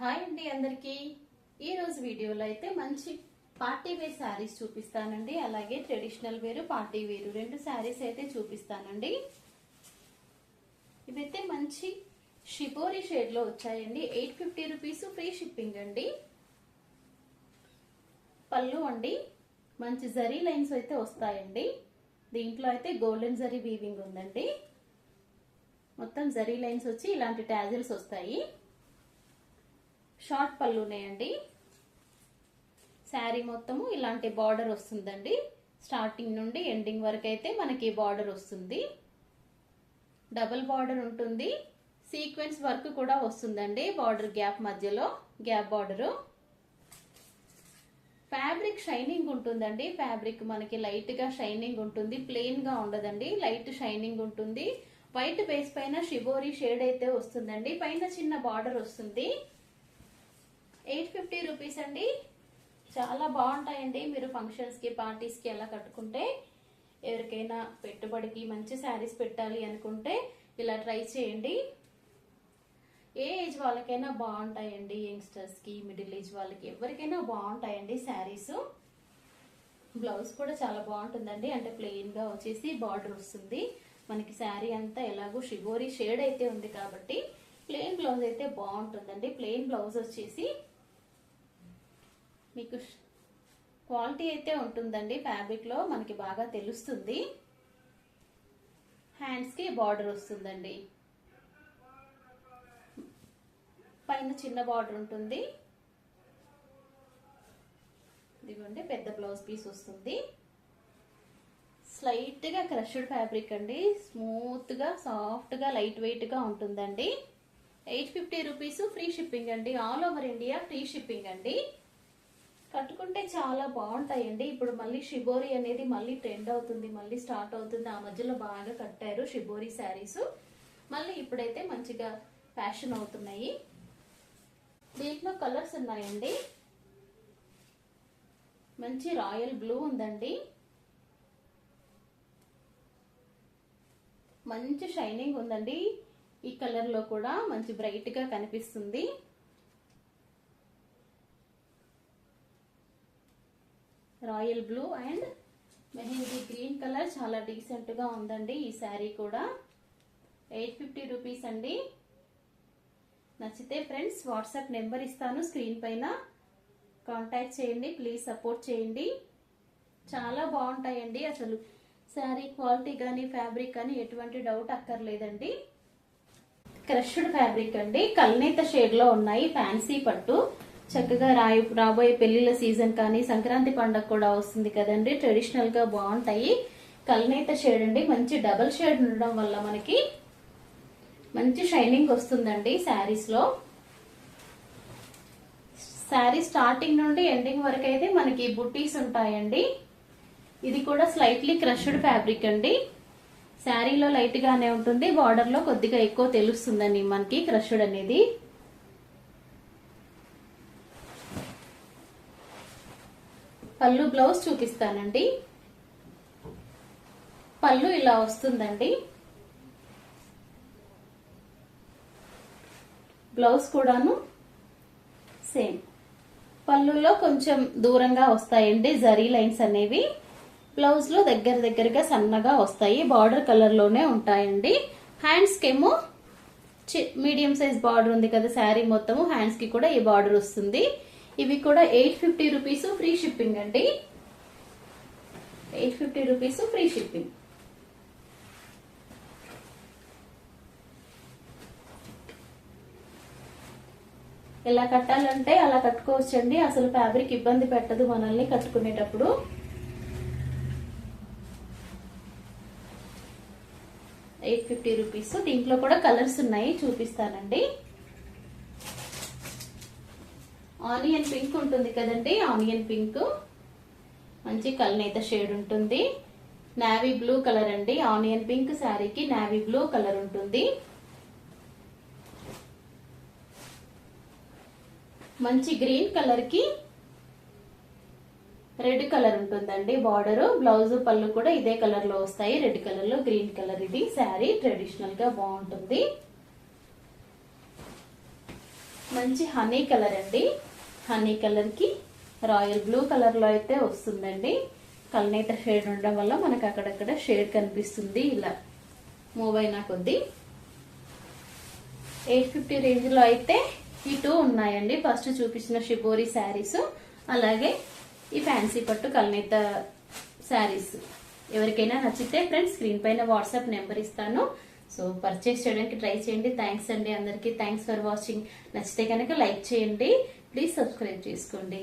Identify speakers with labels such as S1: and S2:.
S1: Hi అండి అందరికి ఈ రోజు వీడియోలో అయితే మంచి పార్టీ వేర్ శారీస్ చూపిస్తానండి. అలాగే ట్రెడిషనల్ వేరు పార్టీ వేరు రెండు శారీస్ అయితే చూపిస్తానండి. ఇవైతే మంచి షిబోరి షేడ్ లో వచ్చాయండి. 850 రూపీస్ ఫ్రీ షిప్పింగ్ అండి. పళ్ళు అండి మంచి జరీ లైన్స్ అయితే వస్తాయండి. దీంట్లో అయితే గోల్డెన్ జరీ వీవింగ్ ఉందండి. మొత్తం జరీ లైన్స్ వచ్చి ఇలాంటి టాజిల్స్ వస్తాయి. షార్ట్ పళ్ళునేయండి. శారీ మొత్తము ఇలాంటి బార్డర్ వస్తుందండి. స్టార్టింగ్ నుండి ఎండింగ్ వరకు అయితే మనకి బార్డర్ వస్తుంది. డబుల్ బార్డర్ ఉంటుంది. సీక్వెన్స్ వర్క్ కూడా వస్తుందండి. బార్డర్ గ్యాప్ మధ్యలో గ్యాప్ బార్డరు. ఫ్యాబ్రిక్ షైనింగ్ ఉంటుందండి. ఫ్యాబ్రిక్ మనకి లైట్ గా షైనింగ్ ఉంటుంది. ప్లెయిన్ గా ఉండదండి. లైట్ షైనింగ్ ఉంటుంది. వైట్ బేస్ పైన షిబోరి షేడ్ అయితే వస్తుందండి. పైన చిన్న బార్డర్ వస్తుంది. 850 రూపీస్ అండి. చాలా బాగుంటాయండి. మీరు ఫంక్షన్స్ కి పార్టీస్ కి ఎలా కట్టుకుంటే, ఎవరికైనా పెట్టుబడికి మంచి శారీస్ పెట్టాలి అనుకుంటే ఇలా ట్రై చేయండి. ఏ ఏజ్ వాళ్ళకైనా బాగుంటాయండి. యంగ్స్టర్స్ కి, మిడిల్ ఏజ్ వాళ్ళకి ఎవరికైనా బాగుంటాయండి శారీస్. బ్లౌజ్ కూడా చాలా బాగుంటుందండి. అంటే ప్లెయిన్ గా వచ్చేసి బార్డర్ వస్తుంది. మనకి శారీ అంతా ఎలాగో షిబోరి షేడ్ అయితే ఉంది కాబట్టి ప్లెయిన్ బ్లౌజ్ అయితే బాగుంటుందండి. ప్లెయిన్ బ్లౌజ్ వచ్చేసి మీకు క్వాలిటీ అయితే ఉంటుందండి. ఫ్యాబ్రిక్ లో మనకి బాగా తెలుస్తుంది. హ్యాండ్స్ కి బార్డర్ వస్తుందండి. పైన చిన్న బార్డర్ ఉంటుంది. ఇదిగోండి పెద్ద బ్లౌజ్ పీస్ వస్తుంది. స్లైట్ గా క్రష్డ్ ఫ్యాబ్రిక్ అండి. స్మూత్ గా సాఫ్ట్ గా లైట్ వెయిట్ గా ఉంటుందండి. 850 రూపీస్ ఫ్రీ షిప్పింగ్ అండి. All over India free shipping అండి. కట్టుకుంటే చాలా బాగుంటాయండి. ఇప్పుడు మళ్ళీ షిబోరి అనేది మళ్ళీ ట్రెండ్ అవుతుంది, మళ్ళీ స్టార్ట్ అవుతుంది. ఆ మధ్యలో బాగా కట్టారు షిబోరి శారీస్. మళ్ళీ ఇప్పుడైతే మంచిగా ఫ్యాషన్ అవుతున్నాయి. దీంట్లో కలర్స్ ఉన్నాయండి. మంచి రాయల్ బ్లూ ఉందండి. మంచి షైనింగ్ ఉందండి. ఈ కలర్ లో కూడా మంచి బ్రైట్ గా కనిపిస్తుంది. Royal blue and mehndi green colour చాలా డీసెంట్ గా ఉందండి. ఈ శారీ కూడా 850 రూపీస్ అండి. నచ్చితే ఫ్రెండ్స్ వాట్సాప్ నెంబర్ ఇస్తాను స్క్రీన్ పైన, కాంటాక్ట్ చేయండి. ప్లీజ్ సపోర్ట్ చేయండి. చాలా బాగుంటాయండి. అసలు శారీ క్వాలిటీ కానీ ఫ్యాబ్రిక్ కానీ ఎటువంటి డౌట్ అక్కర్లేదండి. క్రష్డ్ ఫ్యాబ్రిక్ అండి. కల్నేత షేడ్ లో ఉన్నాయి. ఫ్యాన్సీ పట్టు చక్కగా రాబోయే పెళ్లిళ్ళ సీజన్ కానీ సంక్రాంతి పండుగ కూడా వస్తుంది కదండి. ట్రెడిషనల్ గా బాగుంటాయి. కల్నేత షేడ్ అండి. మంచి డబల్ షేడ్ ఉండడం వల్ల మనకి మంచి షైనింగ్ వస్తుందండి శారీస్ లో. శారీ స్టార్టింగ్ నుండి ఎండింగ్ వరకు అయితే మనకి బుట్టీస్ ఉంటాయండి. ఇది కూడా స్లైట్లీ క్రష్డ్ ఫ్యాబ్రిక్ అండి. శారీలో లైట్ గానే ఉంటుంది. బార్డర్ లో కొద్దిగా ఎక్కువ తెలుస్తుందండి మనకి క్రష్డ్ అనేది. పళ్ళు బ్లౌజ్ చూపిస్తానండి. పళ్ళు ఇలా వస్తుందండి. బ్లౌజ్ కూడాను సేమ్. పళ్ళులో కొంచెం దూరంగా వస్తాయండి జరీ లైన్స్ అనేవి. బ్లౌజ్ లో దగ్గరగా సన్నగా వస్తాయి. బార్డర్ కలర్ లోనే ఉంటాయండి. హ్యాండ్స్ కేమో మీడియం సైజ్ బార్డర్ ఉంది కదా శారీ మొత్తము. హ్యాండ్స్ కి కూడా ఈ బార్డర్ వస్తుంది. ఇవి కూడా 850 రూపీస్ ఫ్రీ షిప్పింగ్ అండి. 850 రూపీస్ ఫ్రీ షిప్పింగ్. ఎలా కట్టాలంటే అలా కట్టుకోవచ్చండి. అసలు ఫ్యాబ్రిక్ ఇబ్బంది పెట్టదు మనల్ని కట్టుకునేటప్పుడు. $850 రూపీస్. దీంట్లో కూడా కలర్స్ ఉన్నాయి, చూపిస్తానండి. ఆనియన్ పింక్ ఉంటుంది కదండి. ఆనియన్ పింక్ మంచి కల్నేత షేడ్ ఉంటుంది. నావీ బ్లూ కలర్ అండి. ఆనియన్ పింక్ శారీకి నావీ బ్లూ కలర్ ఉంటుంది. మంచి గ్రీన్ కలర్ కి రెడ్ కలర్ ఉంటుందండి బార్డర్. బ్లౌజ్ పళ్ళు కూడా ఇదే కలర్ లో వస్తాయి. రెడ్ కలర్ లో గ్రీన్ కలర్. ఇది శారీ ట్రెడిషనల్ గా బాగుంటుంది. మంచి హనీ కలర్ అండి. హనీ కలర్కి రాయల్ బ్లూ కలర్లో అయితే వస్తుందండి. కల్నేత షేడ్ ఉండడం వల్ల మనకు అక్కడక్కడ షేడ్ కనిపిస్తుంది. ఇలా మూవ్ అయినా కొద్దీ 850 రేంజ్లో అయితే ఈ 2 ఉన్నాయండి. ఫస్ట్ చూపించిన షిబోరి శారీస్, అలాగే ఈ ఫ్యాన్సీ పట్టు కల్నేత శారీస్. ఎవరికైనా నచ్చితే ఫ్రెండ్స్ స్క్రీన్ పైన వాట్సాప్ నెంబర్ ఇస్తాను. సో పర్చేస్ చేయడానికి ట్రై చేయండి. థ్యాంక్స్ అండి అందరికీ. Thanks for watching. నచ్చితే కనుక లైక్ చేయండి. ప్లీజ్ సబ్స్క్రైబ్ చేసుకోండి.